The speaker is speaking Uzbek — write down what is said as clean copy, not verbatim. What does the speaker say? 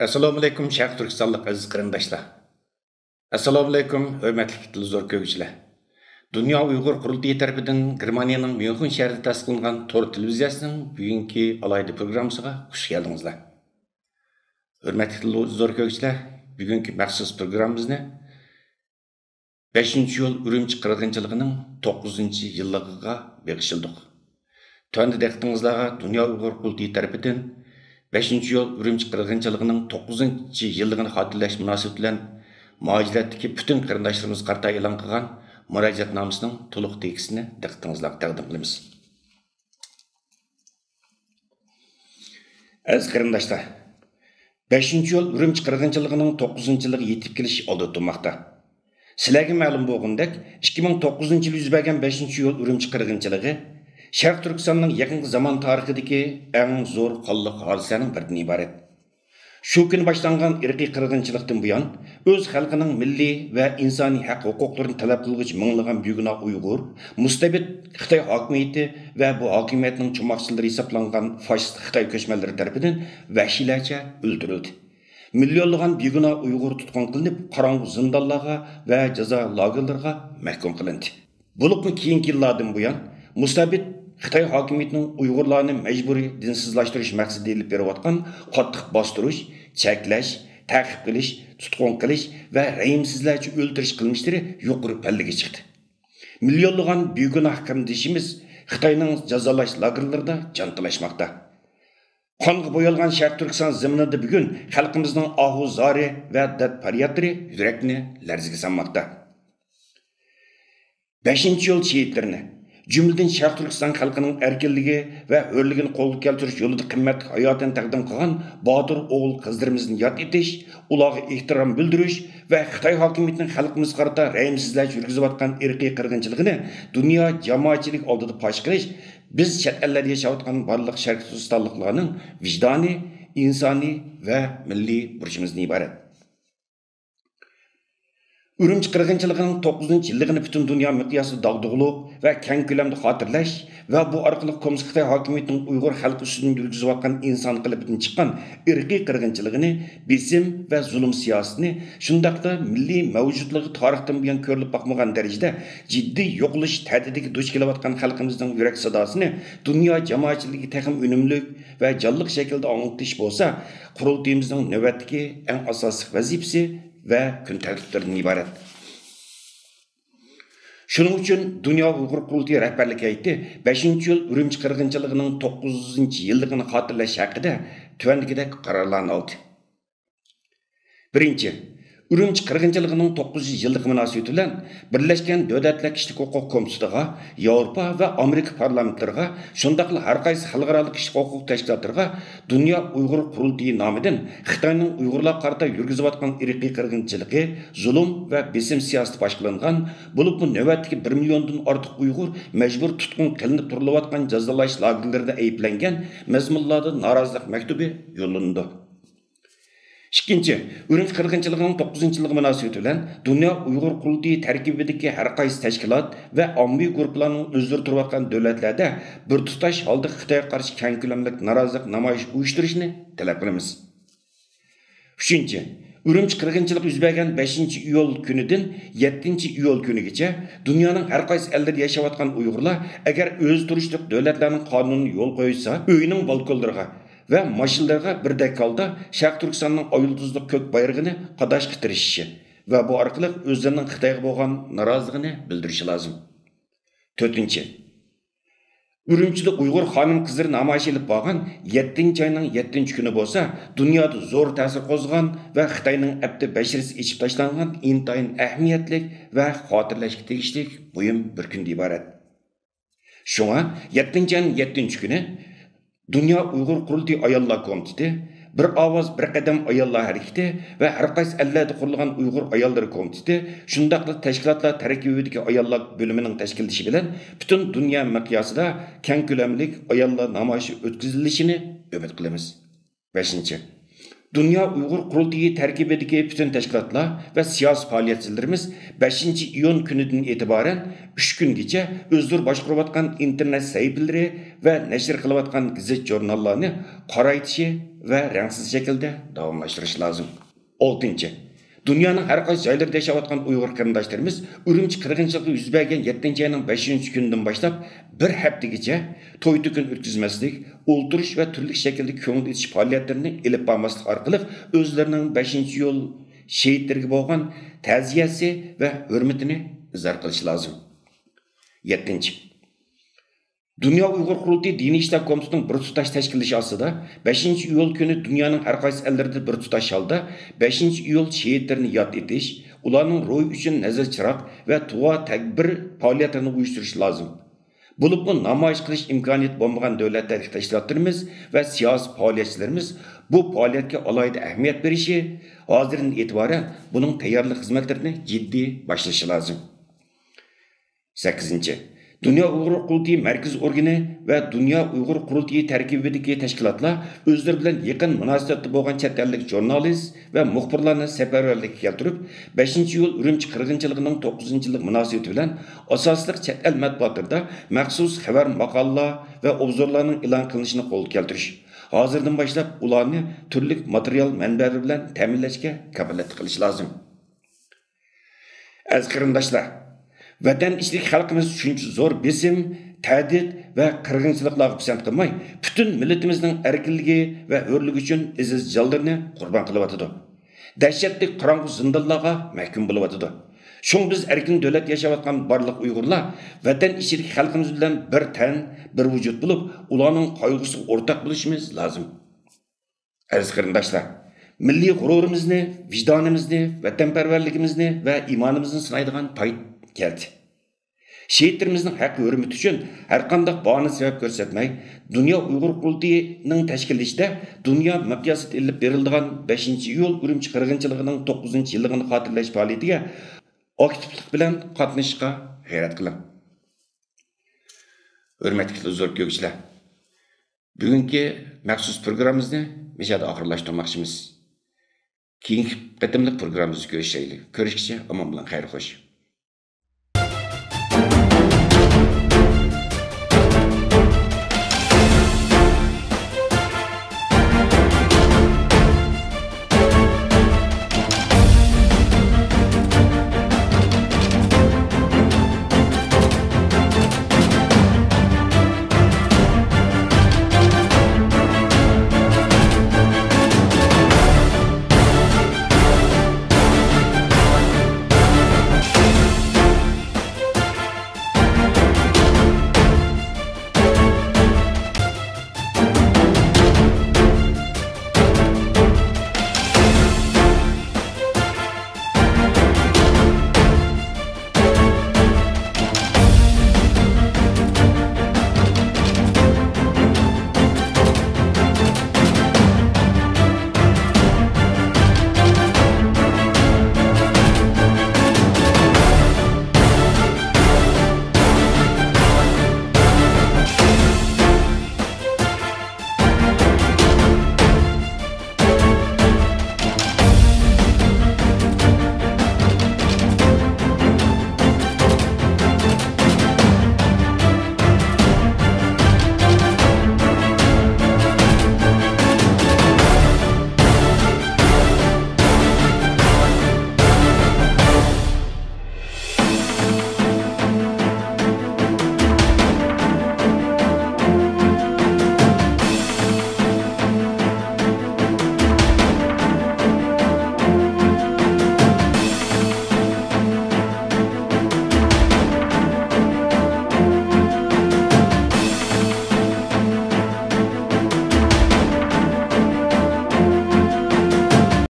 Assalomu alaykum Sharq Turkistonlik aziz qarindoshlar. Assalomu alaykum hurmatli televizor ko'ruvchilar. Dunyo Uyg'ur qurultiyi tarafidan Germaniyaning Myunxen shahrida tasdiqlangan Tor televiziyasining bugungi alayda programmasiga xush keldingizlar. Hurmatli televizor ko'ruvchilar, bugungi maxsus programmamizni 5-yo'l Urumchi qirg'inchiligining 9-yilligiga bag'ishladik. Tunda diqqatingizlarga Dunyo Uyg'ur qurultiyi tarafidan 5-yo'l Urumchi qirg'inchiligining 9-yilligini xotirlash munosabati bilan muajiratdagi butun qarindoshlarimiz qarta e'lon qilgan murojaatnomasining to'liq tekstini diqqatingizlarga taqdim qilamiz. Aziz qarindoshlar, 5-yo'l Urumchi qirg'inchiligining 9-yiliga yetib kelish oldi turmoqda. Sizlarga ma'lum bo'lgandek, 2009-yilda yuz bergan 5-yo'l Urumchi qirg'inchiligi Sharq Turkistonning yaqingi zamon tarixidagi eng zo'r qonli hodisaning biridan iborat. Shu kuni boshlangan irqiy qirg'inchilikdan buyon o'z xalqining milliy va insoniy haq huquqlarini talab qiluvchi minglagan begunoh Uyg'ur, mustabid Xitoy hokimiyati va bu hokimiyatning cho'moqchilari hisoblangan fashist Xitoy ko'chmanlari tomonidan vahshiylarcha o'ldirildi. Milyonlagan begunoh Uyg'ur tutqun qilinib, qorong'u zindonlarga va jazo lagerlariga mahkum qilindi. Bo'libmi keyingi yillardan buyon mustabid Xitoy hokimiyatining Uyg'urlarni majburiy dinsizlashtirish maqsadida olib berayotgan qattiq bostirish, cheklash, ta'qib qilish, tutqun qilish va rahimsizlarcha o'ldirish qilmishlari yuqori pallaga chiqdi. Milyonlagan begunoh qarindoshimiz Xitoyning jazolash lagerlarida jon tilashmoqda. Qonga bo'yalgan Sharq Turkiston zaminida bugun xalqimizning ohu zori va dard faryotlari yurakni larzaga solmoqda. 5-yo'l shehidlarini jumladan Sharq Turkiston xalqining erkinligi va hurligini qo'lga keltirish yo'lida qimmat hayotini taqdim qilgan botir o'g'il qizlarimizni yod etish, ularga ehtirom bildirish va Xitoy hokimiyatining xalqimiz qarata rahimsizlarcha yurgizayotgan irqiy qirg'inchiligini dunyo jamoatchilik oldida fosh qilish biz chet ellarda yashayotgan barliq Sharq Turkistonliklarning vijdoniy, insoniy va milliy burchimizdan iborat. Urumchi qirg'inchiligining 9-yilligini butun dunyo miqyosida dog'dug'liq va keng ko'lamda xotirlash va bu orqali Kommunist Xitoy hokimiyatining Uyg'ur xalqi ustidan yurgizayotgan inson qilibidan chiqqan irqiy qirg'inchiligini, besim va zulm siyosatini, shundaqda milliy mavjudligi tarixdan buyon ko'rilib boqmagan darajada jiddiy yo'qolish tahdidiga duch kelayotgan xalqimizning yurak sadosini dunyo jamoatchiligi texim unumli va jonliq shaklda anglatish bo'lsa, qurultiyimizning navbatdagi eng asosiy vazifasi ve kun tartiplerinden ibaret. Şunun için Dünya Uyghur Qurultayı rəhbərlik heyəti 5-yo'l Urumchi qirg'inchiligining 9-yilligini xotirlash haqida tuvandagidek qarorlarni oldi. Birinchi, Urumchi qirg'inchiligining 9-yilligi munosabati bilan Birlashgan Davlatlar Kishilik Huquq Komitetiga, Yevropa va Amerika parlamentlariga, shundaqla har qaysi xalqaro kishilik huquq tashkilotlariga Dunyo Uyg'ur Qurultiyi nomidan Xitoyning Uyg'urlar qarata yurgizayotgan irqiy qirg'inchiligi, zulm va besim siyosati boshlangan, bo'lib bu navbatdagi 1 milliondan ortiq Uyg'ur majbur tutqun qilinib turilayotgan jazolash lagerlarida ayblangan mazmunlarda norozilik maktubi yo'llandi. İkinci, Urumchi qirg'inchiligining 9-yilligi munosabati bilan Dunyo Uyg'ur Qurultiyi tarkibidagi har qaysi tashkilot va ommaviy guruhlarning o'zlari turayotgan davlatlarda bir tutash holda Xitoyga qarshi keng ko'lamli norozilik namoyish uyushtirishni talab qilamiz. Uchinchi, Urumchi qirg'inchilik yuz bergan 5-iyul kunidan 7-iyul kunigacha dunyoning har qaysi ellarida yashayotgan Uyg'urlar agar o'z turishlik davlatlarning qonunini yo'l qo'ysa, uyining balkonlariga ve maşinlarga birdek holda Sharq Turkistonning oyulduzlik ko'k bayrog'ini qadashga tirishishi ve bu orqali o'zlarining Xitoyga bo'lgan noroziligini bildirishi lozim. 4. Urumchida Uyg'ur xonim qizlari namoyish olib borgan 7-oyning 7-kuni bo'lsa, dunyoda zo'r ta'sir qo'zg'agan va Xitoyning abdi basharasi ichib tashlangan intayin ahamiyatli va xotirlashga tegishli buyum bir kunda iborat. Shunga 7-oyning 7-kuni Dünya Uyghur Qurultiyi Ayollar Komiteti, bir ovoz bir qadam ayollar hareketi ve har qaysi ellarda qurilgan Uyg'ur ayollar komiteti, shundaqla tashkilotlar taraqqiyotidagi ayollar bo'limining tashkillatishi bilan butun dunyo miqyosida keng ko'lamli ayollar namoyishi o'tkazilishini umid qilamiz. 5. Dünya Uyghur Kurultayı terkibideki bütün teşkilatlar ve siyasi faaliyetçilerimiz 5. iyun gününden itibaren 3 gün geçe özür başkuruvatkan internet sayfaları ve neşir kılıvatkan gazet jurnallarını qaraytishi ve renksiz şekilde davamlaştırış lazım. 6. Dünyanın her qaysi joylarida yaşayotgan Uyghur qarindoshlarimiz Urumchi qirg'inchiligi yuz bergan 7 ayning 5 kunidan boshlab bir haftagacha to'y to'kin o'tkazmaslik, o'ltirish va turli shaklda ko'ngil etish faoliyatlarini ilib bormaslik orqali o'zlarining 5-yo'l shehidlariga bo'lgan ta'ziyasi va hurmatini izhor qilish lozim. 7. Dünya Uyghur Kurultayı Dini İşler Komitesi'nin bir tutaş teşkilatı aslında 5. iyul günü dünyanın her qaysi ellerinde bir tutaş halda 5. iyul şehitlerini yad etiş, ularning ruhi üçün nazar çırak ve dua tedbir faaliyetlerini uyuşturuş lazım. Bulup bu namoyish qilish imkoniyati bo'lmagan davlatlar tashkilotlarimiz ve siyasi faoliyatchilarimiz bu faaliyetga alohida ahamiyat berishi, hozirdan e'tiboran buning tayyorlik xizmatlarini jiddiy boshlashi lozim. 8. Dünya Uyghur Kurultayı Merkez Organi ve Dünya Uyghur Kurultayı terkibideki teşkilatlar özleri bilen yakın münasebetli bo'lgan chet ellik jurnalist ve muxbirlarni seferberlikka keltirib 5. iyul Urumchi qirg'inchiligining 9-yillik munosabati bilan asosli chet el matbuotlarida maxsus xabar maqolalar ve obzorlarning e'lon qilinishini qo'lga keltirish. Hozirdan boshlab ularni turli material manbalari bilan ta'minlashga kafolat qilish lozim. Aziz qarindoshlar, Vatan içlik halkımız shuncha zo'r besim, ta'did ve qirg'inchiliklarga pisand qilmay, bütün milletimizning erkinligi ve hurligi uchun iziz jonlarini qurban qilyotidi. Dahshatli qorong'u zindonlarga mahkum bo'lyotidi. Shung biz erkin davlat yashayotgan barliq Uyg'urlar vatan ichlik xalqimiz bilan bir tan, bir vujud bo'lib, ularning qayg'usiga o'rtaq bo'lishimiz lozim. Aziz qarindoshlar, milliy g'ururimizni, vijdonimizni, vatanparvarligimizni ve imonimizni sinaydigan payt geldi. Şehitlerimizin hakkı hürmeti için her qanday bahane sebep göstermey, Dünya Uyghur Kurultayı'nın teşkilatında dünya miqyosida ilib berildiğin 5. iyul Urumchi qirg'inchiligining 9-yilligini xotirlash faoliyatiga aktivlik bilan qatnashishga g'ayrat qiling. Hurmatli huzur ko'ruvchilar, bugungi maxsus programmamizni mishada oxirlashtirmoqchimiz. Keyingi qatimliq programmamizda ko'rishaylik. Ko'rishgacha omon bilan xayr xo'sh.